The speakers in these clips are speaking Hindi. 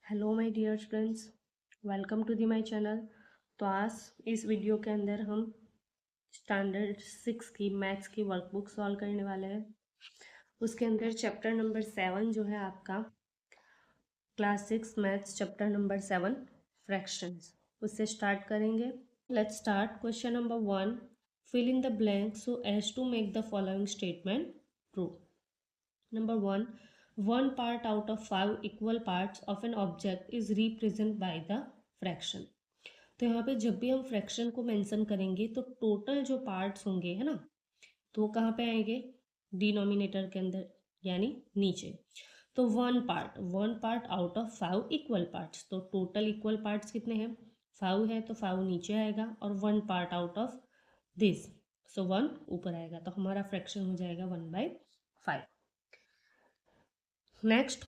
Hello my dear friends, welcome to the my channel. तो आज इस वीडियो के अंदर हम स्टैंडर्ड 6 की मैथ्स की वर्कबुक सॉल्व करने वाले हैं। उसके अंदर चैप्टर नंबर 7 जो है आपका class 6 maths chapter number 7 fractions, उससे स्टार्ट करेंगे। Let's start. Question number 1, fill in the blank so as to make the following statement true. Number 1, one part out of 5 equal parts of an object is represented by the fraction। तो यहाँ पे जब भी हम फ्रैक्शन को मेंशन करेंगे तो टोटल जो पार्ट्स होंगे, है ना, तो वो कहाँ पे आएंगे? डिनोमिनेटर के अंदर, यानी नीचे। तो one part out of 5 equal parts, तो टोटल इक्वल पार्ट्स कितने हैं? 5 है, तो 5 नीचे आएगा और one part out of this, so 1 ऊपर आएगा, तो हमारा फ्रैक्शन हो जाएगा 1/5। Next,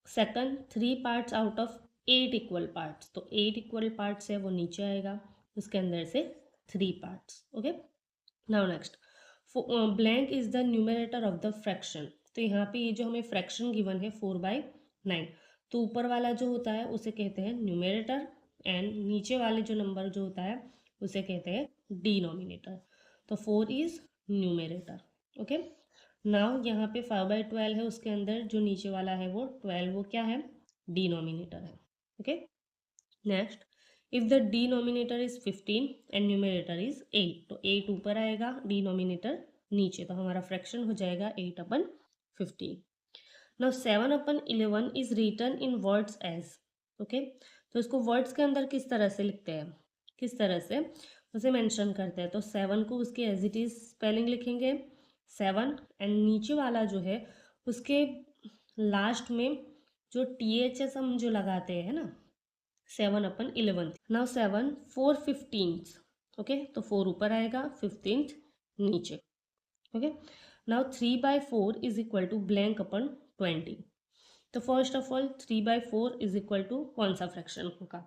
second, 3 parts out of 8 equal parts, तो 8 इक्वल पार्ट्स है वो नीचे आएगा, उसके अंदर से 3 parts. Okay, now next, blank is the numerator of the fraction. तो यहाँ पे ये जो हमें फ्रैक्शन गिवन है 4/9, तो ऊपर वाला जो होता है उसे कहते हैं न्यूमरेटर एंड नीचे वाले जो नंबर जो होता है उसे कहते हैं डिनोमिनेटर। तो 4 इज न्यूमरेटर। ओके, नाउ यहाँ पे 5/12 है, उसके अंदर जो नीचे वाला है वो 12, वो क्या है? डिनोमिनेटर है। Okay, next, if the denominator is 15 and numerator is 8, तो 8 ऊपर आएगा, डिनोमिनेटर नीचे, तो हमारा फ्रैक्शन हो जाएगा 8/15। Now 7/11 is written in words as. Okay, तो इसको वर्ड्स के अंदर किस तरह से लिखते हैं, किस तरह से उसे मेंशन करते हैं? तो 7 को उसके एज इट इज स्पेलिंग लिखेंगे 7, एंड नीचे वाला जो है उसके लास्ट में जो THS हम जो लगाते हैं ना, 7/11। नाउ 7 4 15, ओके, तो 4 ऊपर आएगा, 15 नीचे। Okay, now 3/4 is equal to blank upon 20। तो first of all 3/4 is equal to कौन सा फ्रैक्शन होगा?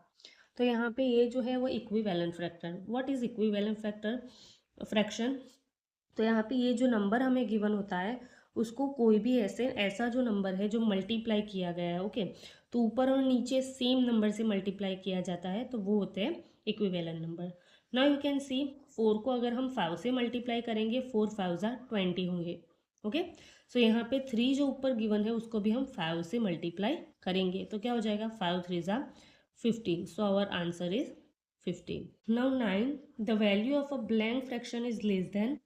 तो यहाँ पे ये जो है वो equivalent factor. What is equivalent factor fraction? तो यहाँ पे ये जो नंबर हमें गिवन होता है उसको कोई भी ऐसा जो नंबर है जो मल्टीप्लाई किया गया है, ओके, तो ऊपर और नीचे सेम नंबर से मल्टीप्लाई किया जाता है, तो वो होते हैं equivalent number. Now you can see 4 को अगर हम 5 से मल्टीप्लाई करेंगे, 4 5 20 होंगे। ओके, सो यहाँ पे 3 जो ऊपर गिवन है उसको भी हम 5 से मल्टीप्लाई करेंगे, तो क्या हो जाएगा? 5 3 15, so our answer is 15। Now 9, the value of a blank fraction is less than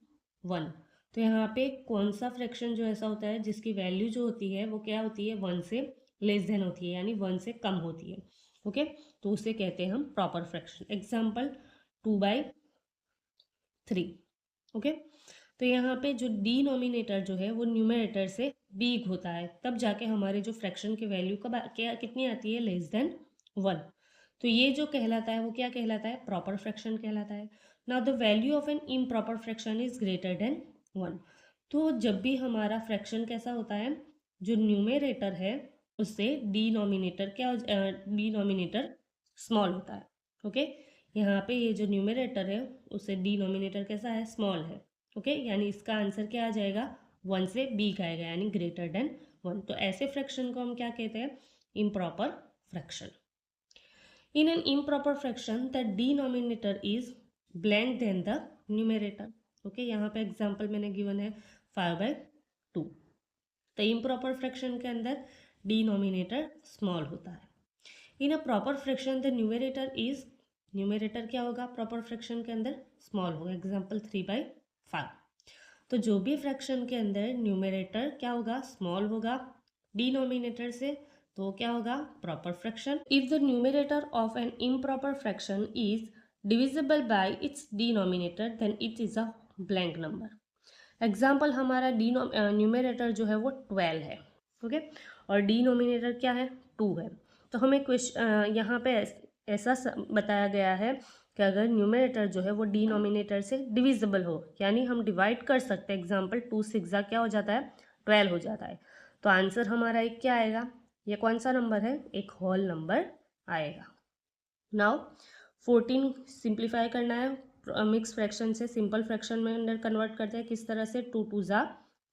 1। तो यहाँ पे कौन सा फ्रैक्शन जो ऐसा होता है जिसकी वैल्यू जो होती है वो क्या होती है? 1 से लेस देन होती है, यानी 1 से कम होती है। ओके, तो उसे कहते हैं हम प्रॉपर फ्रैक्शन। एग्जाम्पल 2/3। ओके, तो यहाँ पे जो डिनोमिनेटर जो है वो न्यूमरेटर से बिग होता है, तब जाके हमारे जो फ्रैक्शन की वैल्यू कब क्या कितनी आती है? Less than 1। तो ये जो कहलाता है वो क्या कहलाता है? प्रॉपर फ्रैक्शन कहलाता है। Now the value of an improper fraction is greater than 1। तो जब भी हमारा फ्रैक्शन कैसा होता है, जो न्यूमरेटर है उससे डिनोमिनेटर क्या, डिनोमिनेटर स्मॉल होता है। ओके, यहाँ पे ये जो न्यूमरेटर है उससे डिनोमिनेटर कैसा है? स्मॉल है। ओके, यानी इसका आंसर क्या आ जाएगा? 1 से बिग आएगा, यानी ग्रेटर देन 1। तो ऐसे फ्रैक्शन को हम क्या कहते हैं? Improper fraction. In an improper fraction the denominator is blank than the numerator. Okay, यहाँ पे एग्जांपल मैंने गिवन है 5/2। तो इम्प्रॉपर फ्रैक्शन के अंदर डिनोमिनेटर स्मॉल होता है। In a proper fraction the numerator is, numerator क्या होगा प्रॉपर फ्रैक्शन के अंदर? स्मॉल होगा। एग्जांपल 3/5। तो जो भी फ्रैक्शन के अंदर न्यूमरेटर क्या होगा? स्मॉल होगा डिनोमिनेटर से, तो क्या होगा? Proper fraction. If the numerator of an improper fraction is divisible by its denominator then it is a blank number. Example हमारा न्यूमरेटर जो है वो 12 है, ओके, और डिनोमिनेटर क्या है? 2 है। तो हमें क्वेश्चन यहाँ पे ऐसा बताया गया है कि अगर न्यूमरेटर जो है वो डिनोमिनेटर से डिविजिबल हो, यानी हम डिवाइड कर सकते हैं। एग्जाम्पल 2 6 क्या हो जाता है? 12 हो जाता है। तो आंसर हमारा एक क्या आएगा? ये कौन सा नंबर है? एक होल नंबर आएगा। नाउ 14 सिंप्लीफाई करना है, मिक्स फ्रैक्शन से सिंपल फ्रैक्शन में अंदर कन्वर्ट करते हैं। किस तरह से? 2 2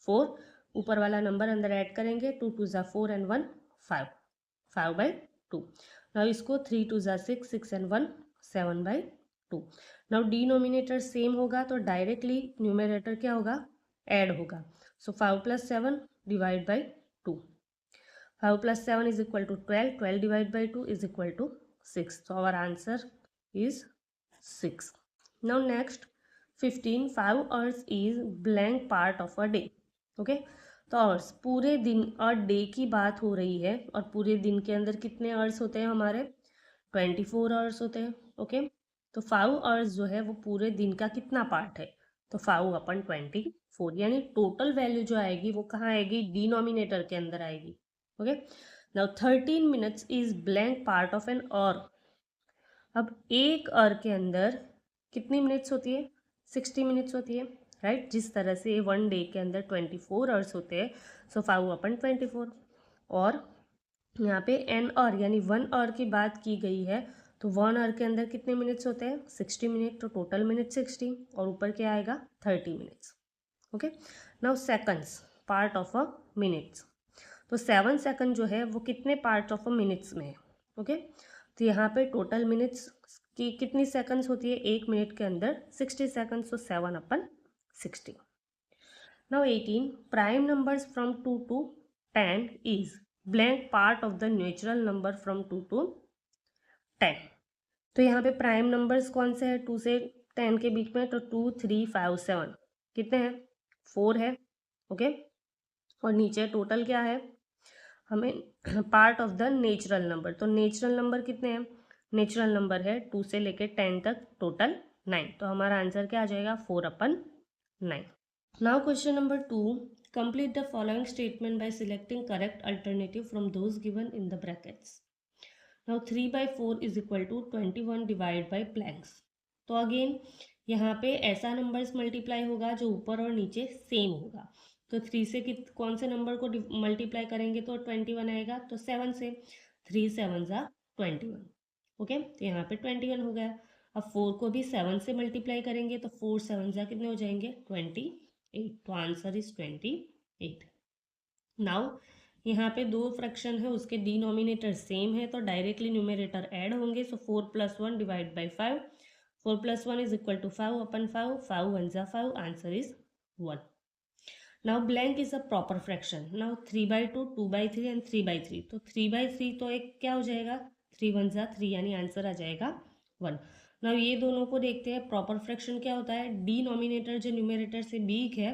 4, ऊपर वाला नंबर अंदर ऐड करेंगे, 2 2 4 एंड 1 5, 5/2। 2. नाउ इसको 3 2 ज़ा 6, 6 and 1 7/2. नाउ डिनोमिनेटर सेम होगा तो डायरेक्टली न्यूमरेटर क्या होगा, ऐड होगा. सो 5 + 7 divide by 2. 5 + 7 is equal to 12. 12 divided by 2 is equal to 6. So our answer is 6. Now next 15. 5 hours is blank part of a day. Okay. तो आवर्स पूरे दिन और डे की बात हो रही है, और पूरे दिन के अंदर कितने आवर्स होते हैं हमारे, 24 आवर्स होते हैं. ओके. तो 5 आवर्स जो है वो पूरे दिन का कितना पार्ट है, तो 5/24, यानी टोटल वैल्यू जो आएगी वो कहाँ आएगी, डिनोमिनेटर के अंदर आएगी. Okay. Now 13 minutes is blank part of an hour. अब एक आवर के अंदर कितनी मिनट्स होती है, 60 मिनट्स होती है, राइट. जिस तरह से वन डे के अंदर 24 आवर्स होते हैं, सो 5/24. और यहाँ पे एन आवर यानी 1 आवर की बात की गई है, तो 1 आवर के अंदर कितने मिनट्स होते हैं, 60 मिनट. तो टोटल मिनट 60 और ऊपर क्या आएगा, 30 minutes. Okay. Now seconds, part of a minutes. तो 7 सेकंड जो है वो कितने पार्ट ऑफ अ मिनट्स में है. ओके. तो यहाँ पे टोटल मिनट्स की कितनी सेकंड्स होती है, एक मिनट के अंदर 60 सेकंड्स. तो 7/60. Now 18. Prime numbers from 2 to 10 is blank part of the natural number from 2 to 10. तो यहाँ पे प्राइम नंबर्स कौन से हैं, 2 से 10 के बीच में. तो 2 3 5 7 कितने हैं, 4 है. ओके. और नीचे टोटल क्या है, हमें part of the natural number. तो नेचुरल नंबर कितने हैं, नेचुरल नंबर है 2 से लेकर 10 तक, टोटल 9. तो हमारा आंसर क्या आ जाएगा, 4/9. Now question number 2. Complete the following statement by selecting correct alternative from those given in the brackets. Now 3/4 is equal to 21 divide by blanks. तो अगेन यहाँ पे ऐसा नंबर्स मल्टीप्लाई होगा जो ऊपर और नीचे सेम होगा. तो 3 से कौन से नंबर को मल्टीप्लाई करेंगे तो 21 आएगा. तो 7 से 3 7 ज़ा 21. ओके. तो यहाँ पे 21 हो गया. अब 4 को भी 7 से मल्टीप्लाई करेंगे तो 4 7 ज़ा कितने हो जाएंगे, 28. तो आंसर इज 28. नाउ यहाँ पे दो फ्रैक्शन है, उसके डिनोमिनेटर सेम है तो डायरेक्टली न्यूमरेटर ऐड होंगे. So 4 + 1 divide by 5. 4 + 1 is equal to 5/5. 5 1 ज़ा 5. Answer is 1. Now blank is a proper fraction. Now 3/2, 2/3 and 3/3. तो 3/3 तो एक क्या हो जाएगा, 3 1 ज़ा 3, यानी आंसर आ जाएगा 1. नाउ ये दोनों को देखते हैं. प्रॉपर फ्रैक्शन क्या होता है, डिनोमिनेटर जो न्यूमरेटर से बिग है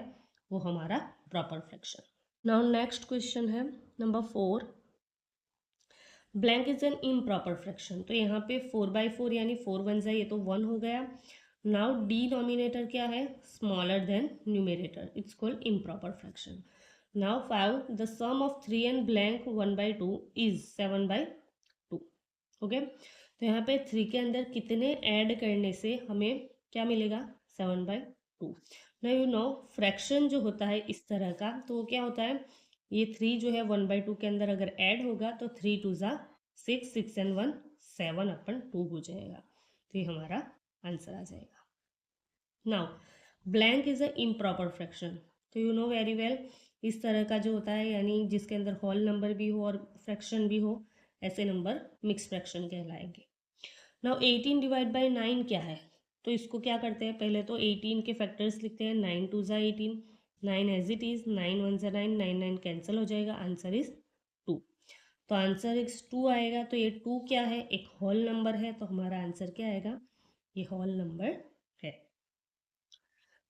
वो हमारा proper fraction. Now next question है number 4. Blank is an improper fraction. तो यहाँ पे 4/4 यानी 4 1 ज़ा, ये तो 1 हो गया. नाउ डिनोमिनेटर क्या है, smaller than numerator, it's called improper fraction. Now 5. The sum of 3 and blank 1/2 is 7/2. Okay. तो यहाँ पे 3 के अंदर कितने ऐड करने से हमें क्या मिलेगा, 7/2. नाउ यू नो फ्रैक्शन जो होता है इस तरह का, तो वो क्या होता है, ये 3 जो है 1/2 के अंदर अगर ऐड होगा तो 3 2 ज़ा 6, 6 and 1 7/2 हो जाएगा. तो ये हमारा आंसर आ जाएगा. Now blank is a improper fraction. तो यू नो वेरी वेल, इस तरह का जो होता है यानी जिसके अंदर होल नंबर भी हो और फ्रैक्शन भी हो, ऐसे नंबर मिक्स फ्रैक्शन कहलाएंगे. नाउ 18 डिवाइड बाई 9 क्या है, तो इसको क्या करते हैं, पहले तो 18 के फैक्टर्स लिखते हैं. 9 2 ज़ा 18, 9 एज इट इज़, 9 1 ज़ा 9, 9 9 कैंसिल हो जाएगा. Answer is 2. तो आंसर इज 2 आएगा. तो ये 2 क्या है, एक होल नंबर है, तो हमारा आंसर क्या आएगा, ये होल नंबर है.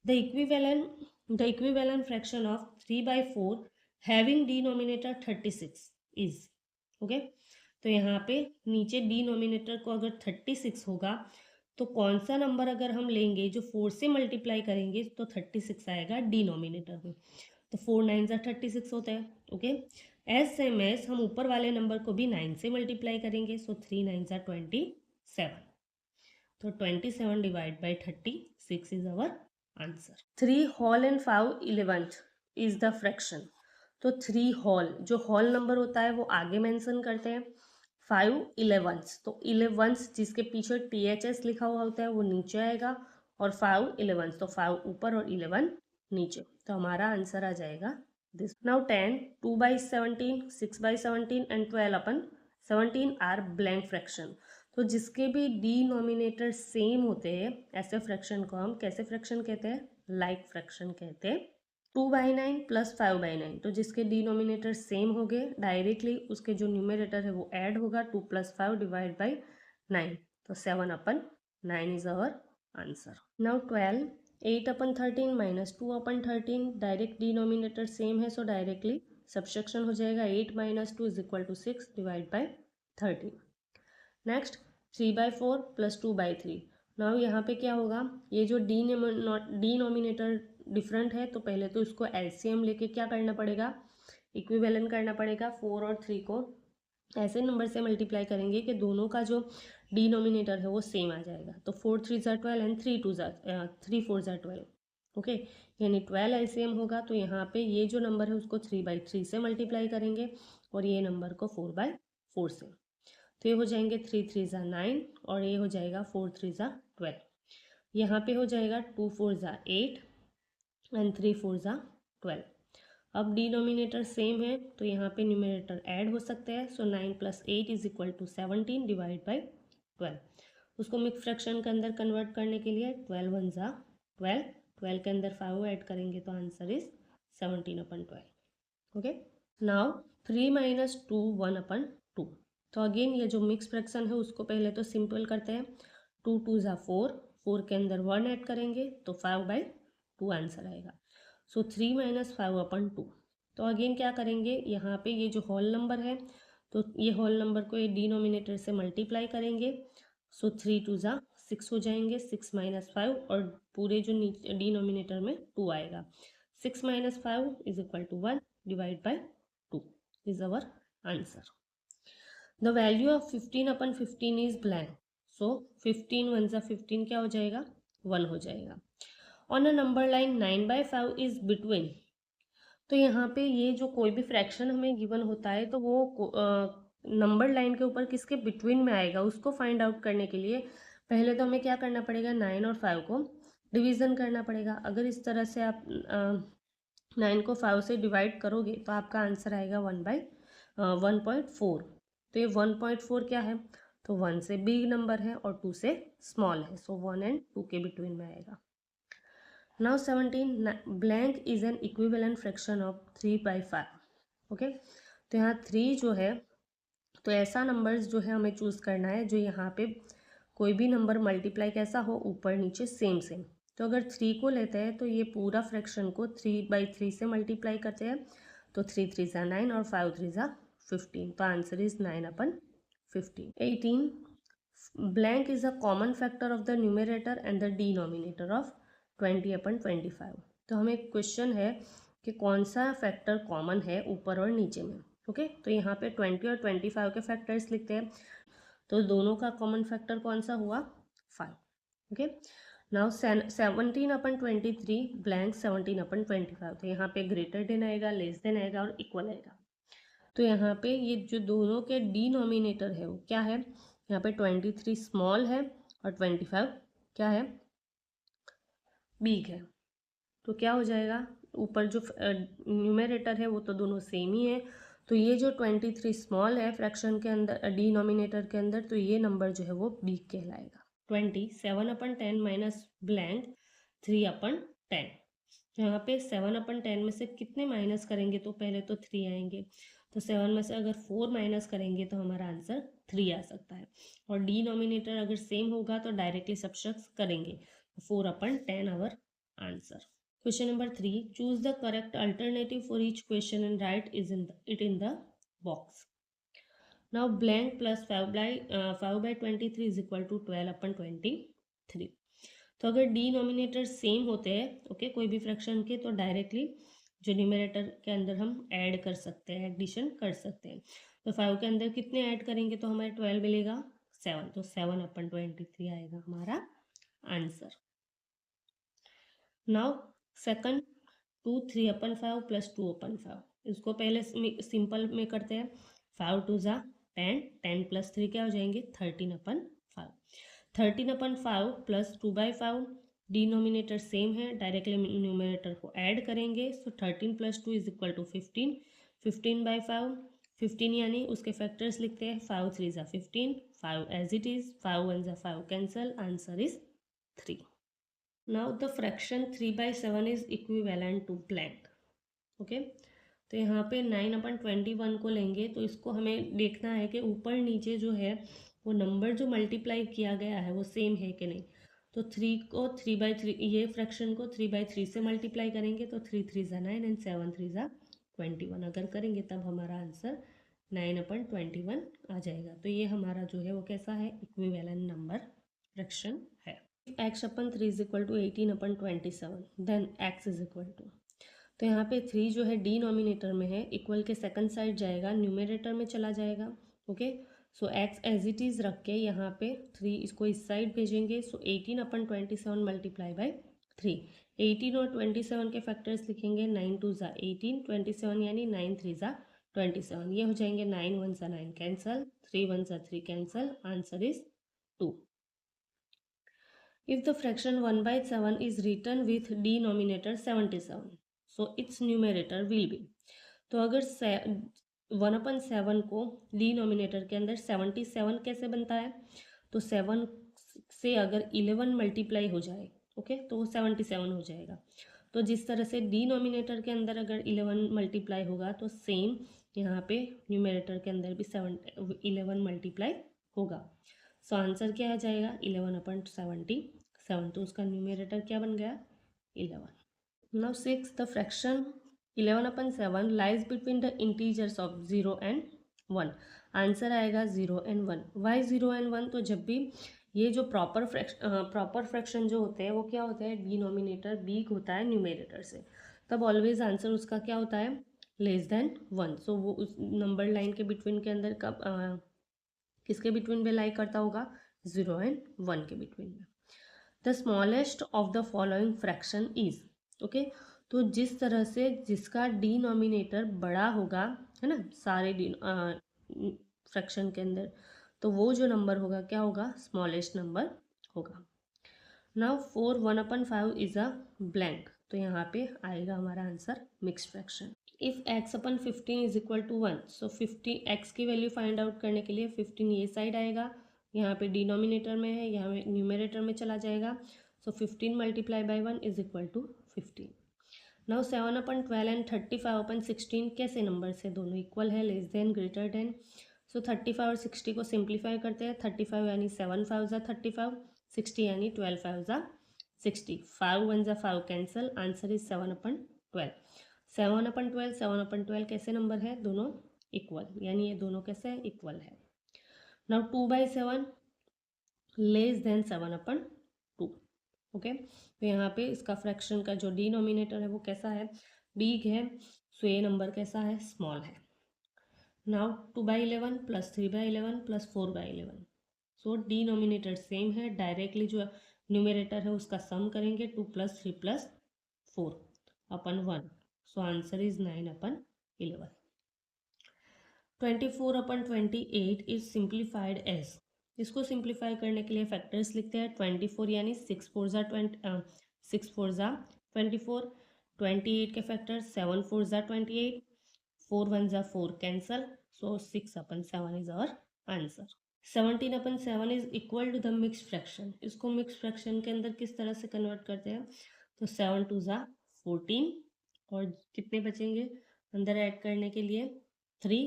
The equivalent fraction of 3/4 having denominator 36 is. Okay. तो यहाँ पे नीचे डिनोमिनेटर को अगर 36 होगा तो कौन सा नंबर अगर हम लेंगे जो 4 से मल्टीप्लाई करेंगे तो 36 आएगा डिनोमिनेटर में. तो 4 9 ज़ा 36 होता है. ओके. सेम एस हम ऊपर वाले नंबर को भी 9 से मल्टीप्लाई करेंगे. सो 3 9 ज़ा 27. तो 27 divide by 36 is our answer. 3 whole and 5 11th is the fraction. तो 3 होल, जो होल नंबर होता है वो आगे मेंशन करते हैं. 5 11th, तो 11th जिसके पीछे THS लिखा हुआ होता है वो नीचे आएगा, और 5 11th, तो 5 ऊपर और 11 नीचे. तो हमारा आंसर आ जाएगा this. Now 10 2/17, 6/17 and 12/17. 17 are blank fraction. तो जिसके भी डिनोमिनेटर सेम होते हैं ऐसे फ्रैक्शन को हम कैसे फ्रैक्शन कहते हैं, लाइक फ्रैक्शन कहते हैं। 2/9 प्लस 5/9, तो जिसके डिनोमिनेटर सेम हो गए डायरेक्टली उसके जो न्यूमरेटर है वो ऐड होगा, 2 + 5 डिवाइड बाई 9, तो 7/9 is our answer. Now 12, 8/13 minus 2/13, direct denominator same है सो डायरेक्टली सब्सट्रैक्शन हो जाएगा, 8 - 2 = 6 divide by 13। Next 3/4 plus 2/3। Now यहाँ पे क्या होगा, ये जो डिनोमिनेटर डिफरेंट है तो पहले तो इसको एलसीएम लेके क्या करना पड़ेगा, इक्विवेलेंट करना पड़ेगा। 4 और 3 को ऐसे नंबर से मल्टीप्लाई करेंगे कि दोनों का जो डिनोमिनेटर है वो सेम आ जाएगा। तो 4 3 ज़ा 12 एंड 3 4 ज़ा 12, ओके, यानी 12 एलसीएम होगा। तो यहाँ पे ये जो नंबर है उसको 3/3 से मल्टीप्लाई करेंगे और ये नंबर को 4/4 से। तो ये हो जाएंगे 3 3 ज़ा 9 और ये हो जाएगा 4 3 ज़ा 12। यहाँ पे हो जाएगा 2 4 ज़ा 8 एंड 3 4 ज़ा 12। अब डिनोमिनेटर सेम है तो यहाँ पे न्यूमरेटर ऐड हो सकते हैं। सो 9 + 8 = 17 डिवाइड बाई 12। उसको मिक्स फ्रैक्शन के अंदर कन्वर्ट करने के लिए 12 1 ज़ा 12, 12 के अंदर 5 ऐड करेंगे तो आंसर इज 17/12। Okay, now 3 - 2 1/2। तो अगेन ये जो मिक्स फ्रैक्शन है उसको पहले तो सिंपल करते हैं। 2 2 ज़ा 4, 4 के अंदर 1 ऐड करेंगे तो 5/2 आंसर आएगा। सो 3 - 5/2। तो अगेन क्या करेंगे, यहाँ पे ये जो होल नंबर है तो ये होल नंबर को ये डिनोमिनेटर से मल्टीप्लाई करेंगे। सो 3 2 ज़ा 6 हो जाएंगे, 6 - 5 और पूरे जो डिनोमिनेटर में 2 आएगा। 6 - 5 = 1 divide by 2 is our answer. The value of 15/15 is blank. So 15 1 ज़ा 15 क्या हो जाएगा, 1 हो जाएगा। On a number line 9/5 is between. तो यहाँ पे ये जो कोई भी फ्रैक्शन हमें गिवन होता है तो वो नंबर लाइन के ऊपर किसके बिटवीन में आएगा उसको फाइंड आउट करने के लिए पहले तो हमें क्या करना पड़ेगा, 9 और 5 को डिवीज़न करना पड़ेगा। अगर इस तरह से आप 9 को 5 से डिवाइड करोगे तो आपका आंसर आएगा 1/1.4। तो ये 1.4 क्या है, तो 1 से बिग नंबर है और 2 से स्मॉल है, सो 1 और 2 के बिटवीन में आएगा। Now 17, blank is N equivalent fraction of 3/5। Okay, तो यहाँ 3 जो है तो ऐसा नंबर्स जो है हमें चूज़ करना है जो यहाँ पे कोई भी नंबर मल्टीप्लाई कैसा हो, ऊपर नीचे सेम सेम। तो अगर 3 को लेते हैं तो ये पूरा फ्रैक्शन को 3/3 से मल्टीप्लाई करते हैं तो 3 3 ज़ा 9 और 5 3 ज़ा 15, तो answer is 9/15। 18, blank is a common factor of the numerator and the denominator of 20/25। तो हमें क्वेश्चन है कि कौन सा फैक्टर कॉमन है ऊपर और नीचे में। ओके, तो यहाँ पे 20 और 25 के फैक्टर्स लिखते हैं, तो दोनों का कॉमन फैक्टर कौन सा हुआ, 5। Okay, now 17/23 blank 17/25। तो यहाँ पे ग्रेटर देन आएगा, लेस देन आएगा और इक्वल आएगा। तो यहाँ पे ये जो दोनों के डिनोमिनेटर है वो क्या है, यहाँ पे 23 स्मॉल है और 25 क्या है, बिग है। तो क्या हो जाएगा, ऊपर जो न्यूमरेटर है वो तो दोनों सेम ही है, तो ये जो 23 स्मॉल है फ्रैक्शन के अंदर डिनोमिनेटर के अंदर, तो ये नंबर जो है वो बिग कहलाएगा। 27/10 माइनस ब्लैंक 3/10। यहाँ पे 7/10 में से कितने माइनस करेंगे, तो पहले तो 3 आएंगे, तो 7 में से अगर 4 माइनस करेंगे तो हमारा आंसर 3 आ सकता है। और डिनोमिनेटर अगर सेम होगा तो डायरेक्टली सब्ट्रैक्ट करेंगे, 4/10 our answer. Question number 3. Choose the correct alternative for each question and write it in the box. Now blank plus 5/23 is equal to 12/23. तो अगर डिनोमिनेटर सेम होते हैं ओके कोई भी फ्रैक्शन के, तो डायरेक्टली जो न्यूमरेटर के अंदर हम ऐड कर सकते हैं, एडिशन कर सकते हैं। तो 5 के अंदर कितने ऐड करेंगे तो हमें 12 मिलेगा, 7, तो 7/23 आएगा हमारा आंसर। नाउ सेकंड 2 3/5 प्लस 2/5, इसको पहले सिंपल में करते हैं। 5 2 ज़ा 10, 10 + 3 क्या हो जाएंगे, 13/5। 13/5 प्लस 2/5, डिनोमिनेटर सेम है, डायरेक्टली न्यूमरेटर को ऐड करेंगे, सो 13 + 2 = 15, 15/5 15 यानी उसके फैक्टर्स लिखते हैं, 5 3 ज़ा 15, 5 एज इट इज़, 5 1 ज़ा 5 cancel, answer is 3. Now the fraction 3/7 is equivalent to blank. Okay, तो यहाँ पे 9/21 को लेंगे तो इसको हमें देखना है कि ऊपर नीचे जो है वो नंबर जो मल्टीप्लाई किया गया है वो सेम है कि नहीं. तो 3 को 3/3, ये फ्रैक्शन को 3/3 से मल्टीप्लाई करेंगे तो 3 3 ज़ा 9 एंड 7 3 ज़ा 21 अगर करेंगे तब हमारा आंसर 9/21 आ जाएगा. तो ये हमारा जो है वो कैसा है, इक्विवेलेंट नंबर फ्रैक्शन है. x/3 is equal to 18/27 then x is equal to, तो यहाँ पे 3 जो है डिनोमिनेटर में है, इक्वल के सेकंड साइड जाएगा, न्यूमरेटर में चला जाएगा. Okay, so x as it is रख के यहाँ पे 3 इसको इस साइड भेजेंगे. सो 18/27 मल्टीप्लाई बाई 3. 18 और 27 के फैक्टर्स लिखेंगे, 9 2 ज़ा 18, 27 यानी 9 3 ज़ा 27, ये हो जाएंगे 9 1 ज़ा 9 कैंसल, 3 1 ज़ा 3 cancel, answer is 2. If the fraction 1/7 is written with denominator 77, so its numerator will be. तो अगर 1/7 को डिनोमिनेटर के अंदर 77 कैसे बनता है, तो 7 से अगर 11 मल्टीप्लाई हो जाए, ओके, तो वो 77 हो जाएगा. तो जिस तरह से डिनोमिनेटर के अंदर अगर 11 मल्टीप्लाई होगा तो सेम यहाँ पे न्यूमरेटर के अंदर भी 11 मल्टीप्लाई होगा. सो आंसर क्या आ जाएगा, 11/77. तो उसका न्यूमरेटर क्या बन गया, 11. Now 6, the fraction 11/7 lies between the integers of 0 and 1. Answer आएगा 0 एंड 1. वाई 0 एंड 1, तो जब भी ये जो प्रॉपर फ्रैक्शन जो होते हैं वो क्या होता है, डिनोमिनेटर बिग होता है न्यूमरेटर से, तब ऑलवेज आंसर उसका क्या होता है, लेस देन 1. सो वो उस नंबर लाइन के बिटवीन के अंदर कब किसके बिटवीन में लाई करता होगा, 0 एंड 1 के बिटवीन में. The smallest of the following fraction is. Okay, तो जिस तरह से जिसका डिनोमिनेटर बड़ा होगा, है ना, सारे फ्रैक्शन के अंदर, तो वो जो नंबर होगा क्या होगा, स्मॉलेस्ट नंबर होगा. नाउ 4 1/5 इज अ ब्लैंक, तो यहाँ पे आएगा हमारा answer mixed fraction. If x/15 is equal to 1, so 50 x की वैल्यू फाइंड आउट करने के लिए 15 ये साइड आएगा, यहाँ पे डिनोमिनेटर में है, यहाँ पे न्यूमरेटर में चला जाएगा. So 15 multiply by 1 is equal to 15. Now 7/12 and 35/16 कैसे नंबर से, दोनों इक्वल है, less than greater than. So 35 और 60 को सिंप्लीफाई करते हैं. 35 यानी 7 5 ज़ा 35, 60 यानी 12 5 ज़ा 60, 5 1 ज़ा 5 कैंसल, आंसर इज 7/12. 7/12 7/12 कैसे नंबर है, दोनों इक्वल, यानी ये दोनों कैसे इक्वल है. Now 2/7 less than 7/2. ओके, तो यहाँ पे इसका फ्रैक्शन का जो डिनोमिनेटर है वो कैसा है, बिग है. सो ये नंबर कैसा है, स्मॉल है. Now 2/11 plus 3/11 plus 4/11. So denominator same है, डायरेक्टली जो न्यूमरेटर है उसका सम करेंगे, 2 + 3 + 4/1. So answer is 9/11. 24/28 is simplified as. इसको सिंप्लीफाई करने के लिए फैक्टर्स लिखते हैं. 24 यानी 6 4 ज़ा 24, 28 के फैक्टर 7 4 ज़ा 28, 4 1 ज़ा 4 cancel, so 6/7 is our answer. 17/7 is equal to the mix fraction. इसको मिक्स फ्रैक्शन के अंदर किस तरह से कन्वर्ट करते हैं, तो 7 2 ज़ा 14 और कितने बचेंगे अंदर ऐड करने के लिए, 3.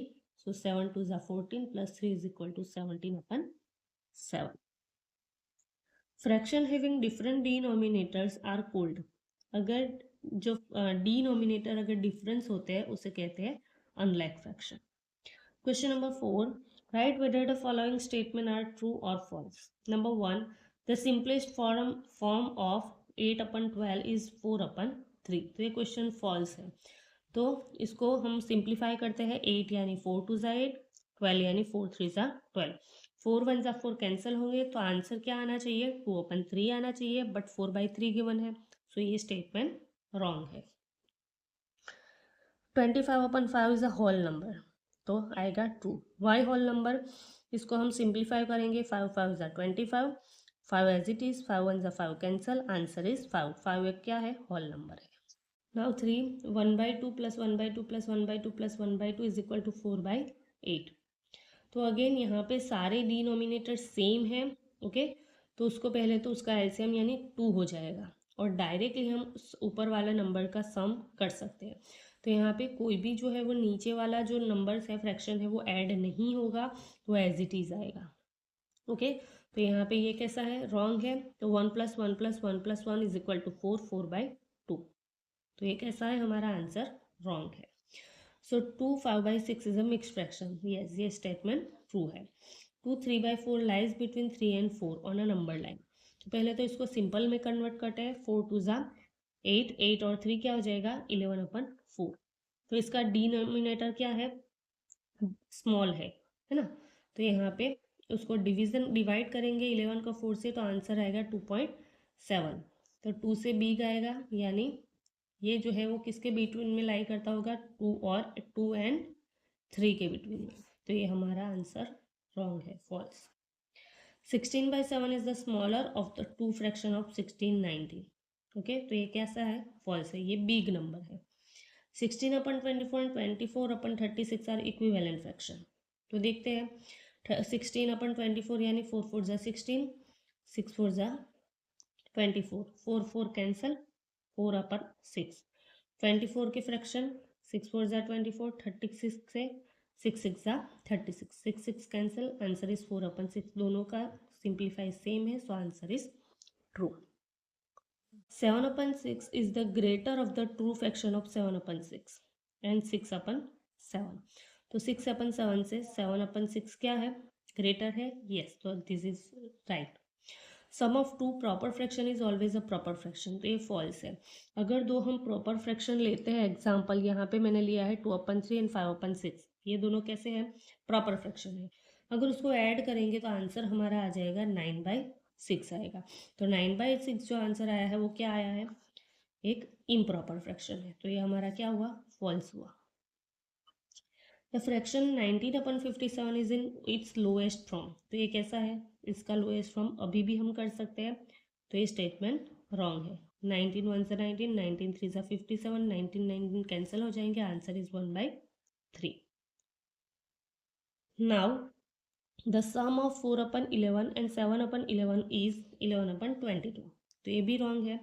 सो 7 2 ज़ा 14 plus 3 is equal to 17/7. Fraction having different denominators are called. अगर जो डिनोमिनेटर अगर डिफरेंस होते हैं उसे कहते हैं unlike fraction. Question number 4, write whether the following statement are true और false. Number 1, the simplest form of 8/12 is 4/3. तो ये क्वेश्चन फॉल्स है. तो इसको हम सिंप्लीफाई करते हैं. 8 यानी 4 2 ज़ा 8, 12 यानी 4 3 ज़ा 12, 4 1 ज़ा 4 कैंसिल होंगे, तो आंसर क्या आना चाहिए, 2/3 आना चाहिए, बट 4/3 गिवन है, सो ये स्टेटमेंट रॉन्ग है. 25/5 इज अ होल नंबर, तो आएगा ट्रू. वाई होल नंबर, इसको हम सिंप्लीफाई करेंगे. 5 5 ज़ा 25, 5 एज इट इज, 5 1 ज़ा 5 कैंसल, आंसर इज 5. 5 एक क्या है, होल नंबर है. Now 3, 1/2 plus 1/2 plus 1/2 plus 1/2 is equal to 4/3. 8। तो अगेन यहाँ पे सारे डिनोमिनेटर सेम है, ओके। तो उसको पहले तो उसका एलसीएम यानी 2 हो जाएगा और डायरेक्टली हम उस ऊपर वाला नंबर का सम कर सकते हैं। तो यहाँ पे कोई भी जो है वो नीचे वाला जो नंबर्स है फ्रैक्शन है वो ऐड नहीं होगा, वो एज इट इज़ आएगा, ओके। तो यहाँ पे ये कैसा है, रॉन्ग है। तो 1 + 1 + 1 + 1 = 4, 4/2। तो ये कैसा है, हमारा आंसर रॉन्ग है। सो 2 5/6 is a mixed fraction, yes ये स्टेटमेंट ट्रू है। 2 3/4 lies between 3 and 4 on a number line. तो पहले तो इसको सिंपल में कन्वर्ट करते हैं, 4 2 ज़ा 8, 8 और 3 क्या हो जाएगा 11/4। तो इसका डिनोमिनेटर क्या है, स्मॉल है ना। तो यहाँ पे उसको डिवाइड करेंगे 11 को 4 से, तो आंसर आएगा 2.7। तो 2 से बिग आएगा, यानी ये जो है वो किसके बिटवीन में लाई करता होगा, 2 and 3 के बिटवीन में। तो ये हमारा आंसर रॉन्ग है, false. 16/7 is the smaller of the two fraction of 16 19, okay. तो ये कैसा है, फॉल्स है, ये बिग नंबर है। 16/24 and 24/36 आर इक्विवेलेंट फ्रैक्शन। तो देखते हैं 16/24 यानी 4 4 ज़ा 16, 6 4 ज़ा 24, 4 4 कैंसल, 4/6। 24 के फ्रैक्शन 6 4 ज़ा 24, 36 से 6 6 ज़ा 36, 6 6 कैंसल, आंसर इज 4/6। दोनों का सिंप्लीफाई सेम है, सो answer is true. 7/6 is the greater of the true fraction of 7/6 and 6/7। तो 6/7 से 7/6 क्या है, ग्रेटर है, यस। तो this is right. Sum of two proper fraction is always a proper fraction, तो ये फॉल्स है। अगर दो हम प्रॉपर फ्रैक्शन लेते हैं, एग्जाम्पल यहाँ पे मैंने लिया है 2/3 and 5/6, ये दोनों कैसे हैं, प्रॉपर फ्रैक्शन है। अगर उसको ऐड करेंगे तो आंसर हमारा आ जाएगा 9/6 आएगा। तो 9/6 जो आंसर आया है वो क्या आया है, एक इम्प्रॉपर फ्रैक्शन है। तो ये हमारा क्या हुआ, फॉल्स हुआ। The fraction 19/57 is in its lowest form. तो ये कैसा है, इसका लोएस्ट फॉर्म अभी भी हम कर सकते हैं, तो ये स्टेटमेंट रॉन्ग है। 19 1 ज़ा 19, 19 3 ज़ा 57, 19 19 कैंसिल हो जाएंगे, answer is 1/3। Now the sum of 4/11 and 7/11 is 11/22। तो ये भी रॉन्ग है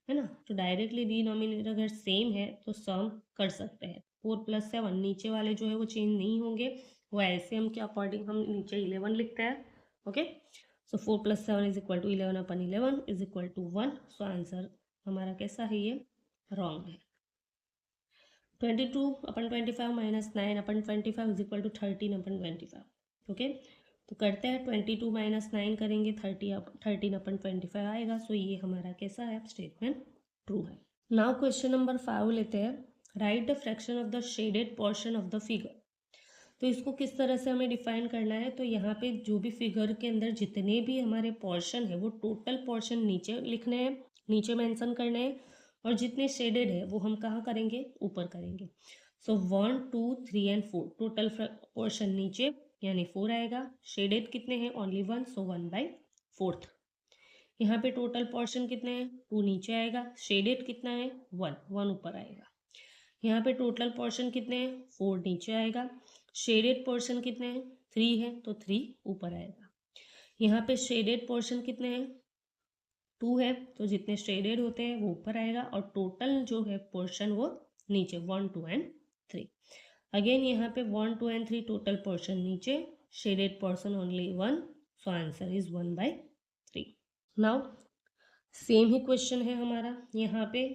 ना। तो डायरेक्टली डिनोमिनेटर अगर सेम है तो सम कर सकते हैं। 4 + 7 नीचे वाले जो है वो चेंज नहीं होंगे, वो एलसीएम के अकॉर्डिंग हम नीचे 11 लिखते हैं, okay. So 4 + 7 is equal to 11/11 is equal to 1। So answer हमारा कैसा है, ये रॉन्ग है। 22/25 - 9/25 इज इक्वल टू 13/25, ओके। तो करते हैं 22 - 9 करेंगे, 13/25 आएगा। सो ये हमारा कैसा है, स्टेटमेंट ट्रू है। नाउ क्वेश्चन नंबर 5 लेते हैं। Right the fraction of the shaded portion of the figure. तो इसको किस तरह से हमें डिफाइन करना है, तो यहाँ पे जो भी फिगर के अंदर जितने भी हमारे पोर्शन है वो टोटल पोर्शन नीचे लिखने हैं, नीचे मेंशन करने हैं, और जितने शेडेड है वो हम कहाँ करेंगे, ऊपर करेंगे। सो 1 2 3 and 4 टोटल पोर्शन नीचे यानी 4 आएगा। शेडेड कितने हैं, ओनली 1, सो 1/4। यहाँ पे टोटल पोर्शन कितने हैं, 2 नीचे आएगा। शेडेड कितना है, 1, 1 ऊपर आएगा। यहाँ पे टोटल पोर्शन कितने हैं, 4 नीचे आएगा। शेडेड पोर्शन कितने हैं, 3 है, तो 3 ऊपर आएगा। यहाँ पे शेडेड पोर्शन कितने हैं, 2 है, तो जितने शेडेड होते हैं वो ऊपर आएगा, और टोटल जो है पोर्शन वो नीचे 1 2 and 3। अगेन यहाँ पे 1 2 and 3 टोटल पोर्शन नीचे, shaded portion only 1, so answer is 1/3। Now same ही क्वेश्चन है हमारा यहाँ पे।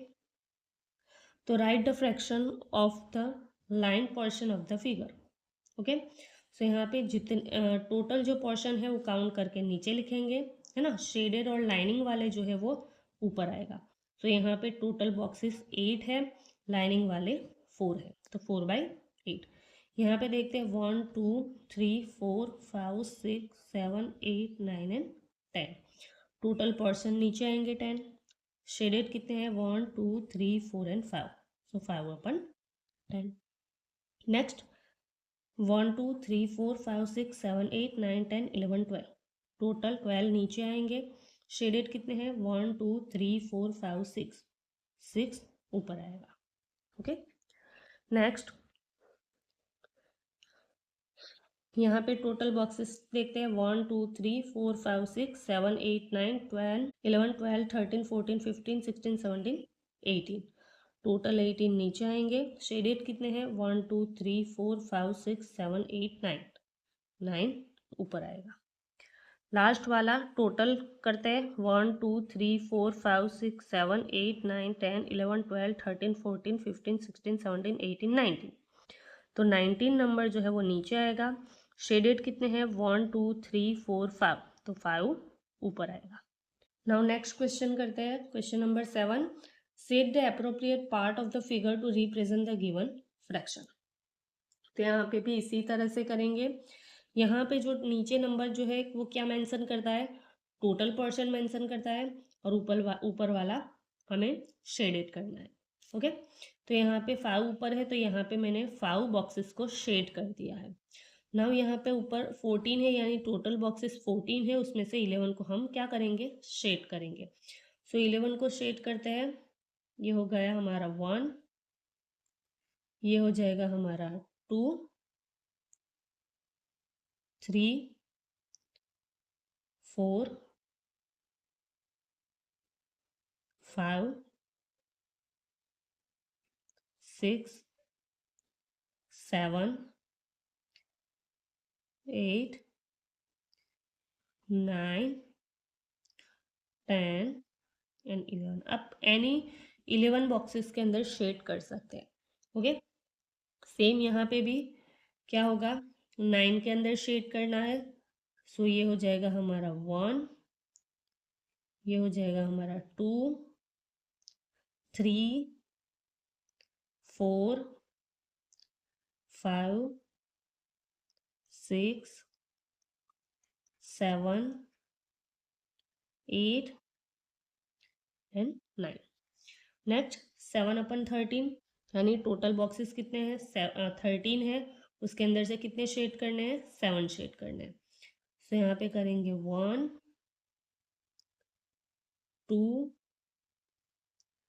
तो write the fraction of the line portion of the figure, okay. So यहाँ पे जितने टोटल जो पोर्शन है वो काउंट करके नीचे लिखेंगे, है ना। शेडेड और लाइनिंग वाले जो है वो ऊपर आएगा। तो यहाँ पे टोटल बॉक्सेस 8 है, लाइनिंग वाले 4 है, तो 4/8। यहाँ पे देखते हैं 1 2 3 4 5 6 7 8 9 and 10। टोटल पोर्शन नीचे आएंगे 10। शेडेड कितने हैं, 1 2 3 4 and 5, सो 5/10। नेक्स्ट 1 2 3 4 5 6 7 8 9 10 11 12, टोटल 12 नीचे आएंगे। शेडेड कितने हैं, 1 2 3 4 5 6, 6 ऊपर आएगा, ओके। नेक्स्ट यहाँ पे टोटल बॉक्सेस देखते हैं, 1 2 3 4 5 6 7 8 9 12 11 12 13 14 15 16 17 18। टोटल 18 नीचे आएंगे। शेडेड कितने हैं, 1 2 3 4 5 6 7 8 9, 9 ऊपर आएगा। लास्ट वाला टोटल करते हैं, 1 2 3 4 5 6 7 8 9 10 11 12 13 14 15 16 17 18 19। तो 19 नंबर जो है वो नीचे आएगा। शेडेड कितने हैं, 1 2 3 4 5, तो 5 ऊपर आएगा। नाउ नेक्स्ट क्वेश्चन करते हैं, question number 7। Set the appropriate part of the figure to represent the given fraction. तो यहाँ पे भी इसी तरह से करेंगे। यहाँ पे जो नीचे नंबर जो है वो क्या मेंशन करता है, टोटल पोर्शन मेंशन करता है, और ऊपर वाला हमें शेडेड करना है। ओके, तो यहाँ पे 5 ऊपर है, तो यहाँ पे मैंने 5 बॉक्सेस को शेड कर दिया है। नाउ यहाँ पे ऊपर 14 है, यानी टोटल बॉक्सेस 14 है, उसमें से 11 को हम क्या करेंगे, शेड करेंगे। सो 11 को शेड करते हैं। ये हो गया हमारा 1, ये हो जाएगा हमारा 2 3 4 5 6 7 8 9 10 एंड 11। अब एनी 11 बॉक्सेस के अंदर शेड कर सकते हैं। ओके, सेम यहाँ पे भी क्या होगा, 9 के अंदर शेड करना है। सो ये हो जाएगा हमारा 1, ये हो जाएगा हमारा 2 3 4 5 6 7 8 एंड 9। नेक्स्ट 7/13, यानी टोटल बॉक्सेस कितने हैं, 13 है, उसके अंदर से कितने शेड करने हैं, 7 शेड करने हैं। सो यहाँ पे करेंगे 1 2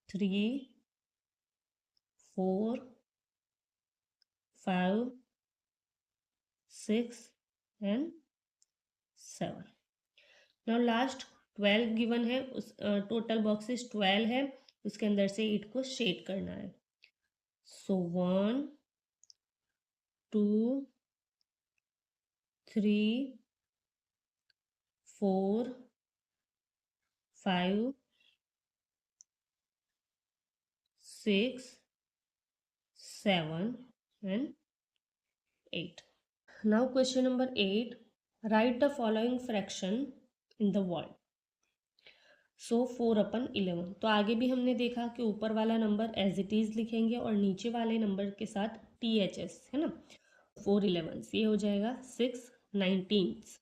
3 4 5 6 एंड 7। नाउ लास्ट 12 गिवन है, उस टोटल बॉक्सेस 12 है, उसके अंदर से 8 को शेड करना है। सो 1 2 3 4 5 6 7 and 8। Now question number 8. Write the following fraction in the word. सो 4/11। तो आगे भी हमने देखा कि ऊपर वाला नंबर एज इट इज लिखेंगे और नीचे वाले नंबर के साथ THS है ना। 4/11 ये हो जाएगा 6/19,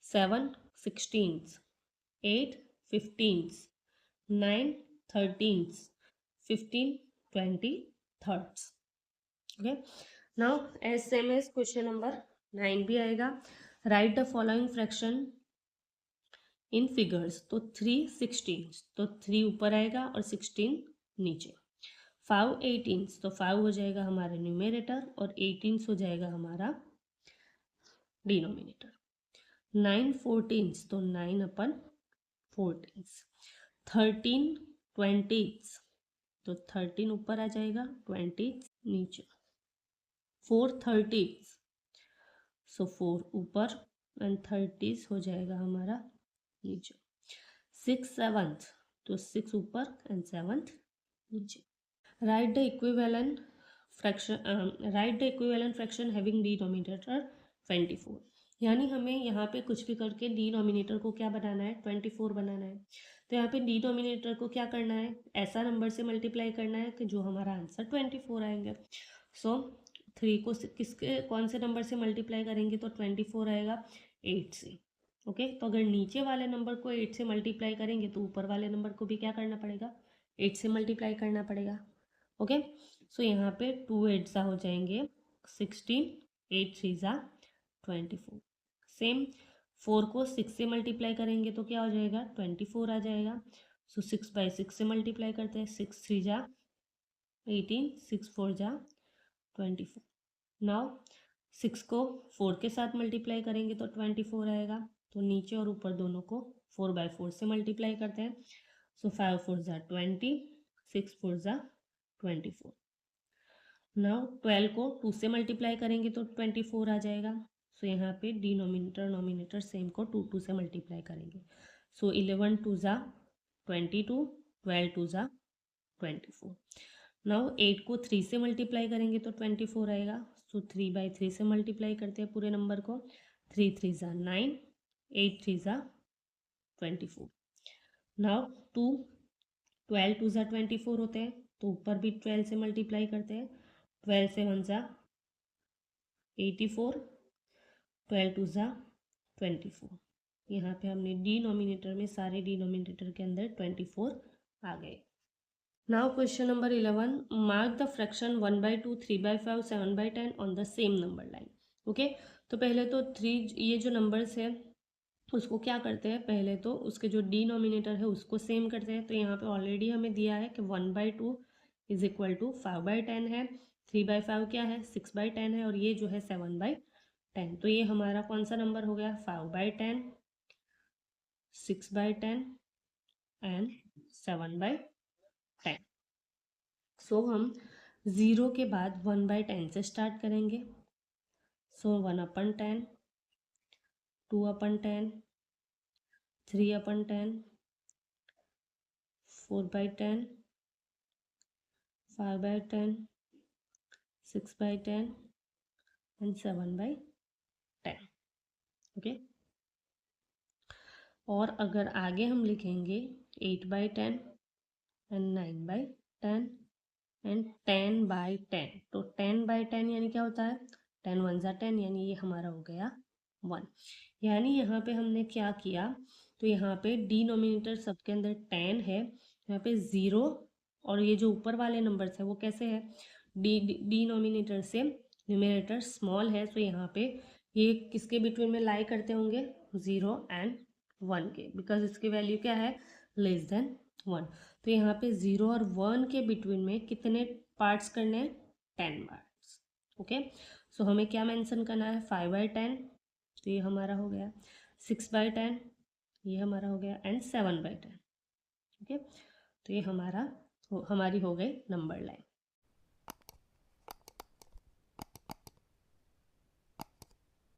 7/16, 8/15, 9/13, 15/23। Okay, now as same as question number 9 भी आएगा। Write the following fraction in figures. तो 3/16, तो 3 ऊपर आएगा और 16 नीचे। 5/18, तो 5 हो जाएगा हमारा न्यूमेरेटर और 18 हो जाएगा हमारा डिनोमिनेटर। 9/14, तो 9/14। 13/20, तो 13 ऊपर आ जाएगा, 20 नीचे। 4/30, सो 4 ऊपर एंड 30 हो जाएगा हमारा नीचे। 6/7, तो 6 ऊपर एंड 7 नीचे। Right the equivalent fraction having denominator 24। यानी हमें यहाँ पे कुछ भी करके डिनोमिनेटर को क्या बनाना है, 24 बनाना है। तो यहाँ पे डिनोमिनेटर को क्या करना है, ऐसा नंबर से मल्टीप्लाई करना है कि जो हमारा आंसर 24 आएंगे। सो 3 को किसके कौन से नंबर से मल्टीप्लाई करेंगे, तो 24 आएगा 8 से। ओके, तो अगर नीचे वाले नंबर को 8 से मल्टीप्लाई करेंगे तो ऊपर वाले नंबर को भी क्या करना पड़ेगा, 8 से मल्टीप्लाई करना पड़ेगा। ओके, सो यहाँ पे 2 8 हो जाएंगे 16, 8 3 24। सेम 4 को 6 से मल्टीप्लाई करेंगे तो क्या हो जाएगा, 24 आ जाएगा। सो 6/6 से मल्टीप्लाई करते हैं, 6 3 18, 6 4 24। नाउ 6 को 4 के साथ मल्टीप्लाई करेंगे तो 24 आएगा। तो नीचे और ऊपर दोनों को 4/4 से मल्टीप्लाई करते हैं। सो 5 4 ज़ा 20, 6 4 ज़ा 24। नाउ 12 को 2 से मल्टीप्लाई करेंगे तो 24 आ जाएगा। सो यहाँ पे डिनोमिनेटर नोमिनेटर सेम को 2 2 से मल्टीप्लाई करेंगे। सो 11 2 ज़ा 22, 12 2 ज़ा 24। नाउ 8 को 3 से मल्टीप्लाई करेंगे तो 24 आएगा। सो 3/3 से मल्टीप्लाई करते हैं पूरे नंबर को। 3 3 ज़ा 9, 8 3 ज़ा 24। नाउ 12 2 ज़ा 24 होते हैं, तो ऊपर भी 12 से मल्टीप्लाई करते हैं। 12 से 1 ज़ा 84, 12 2 ज़ा 24। यहाँ पे हमने डिनोमिनेटर में सारे डिनोमिनेटर के अंदर 24 आ गए। Now question number 11, mark the fraction 1/2, 3/5, 7/10 on the same number line. Okay, तो पहले तो 3 ये जो नंबर्स है उसको क्या करते हैं, पहले तो उसके जो डिनोमिनेटर है उसको सेम करते हैं। तो यहाँ पे ऑलरेडी हमें दिया है कि 1/2 इज इक्वल टू 5/10 है, 3/5 क्या है 6/10 है, और ये जो है 7/10। तो ये हमारा कौन सा नंबर हो गया, 5/10, 6/10 एंड 7/10। सो हम 0 के बाद 1/10 से स्टार्ट करेंगे। सो 1/10, 2/10, 3/10, 4/10, 5/10, 6/10 एंड 7/10। ओके, और अगर आगे हम लिखेंगे 8/10 एंड 9/10 एंड 10/10, तो 10/10 यानी क्या होता है, 10 1 ज़ा 10, यानी ये हमारा हो गया 1। यानी यहाँ पे हमने क्या किया, तो यहाँ पे डिनोमिनेटर सबके अंदर 10 है, यहाँ पे 0 और ये जो ऊपर वाले नंबर्स है वो कैसे है, डिनोमिनेटर से न्यूमरेटर स्मॉल है। तो यहाँ पे ये किसके बिटवीन में लाई करते होंगे, 0 एंड 1 के, बिकॉज इसकी वैल्यू क्या है, लेस देन 1। तो यहाँ पे 0 और 1 के बिटवीन में कितने पार्ट्स करने हैं, 10 पार्ट्स। ओके, सो हमें क्या मेंशन करना है, 5/10, तो ये हमारा हो गया, 6/10 ये हमारा हो गया, एंड 7/10। ओके, तो ये हमारी हो गई नंबर लाइन।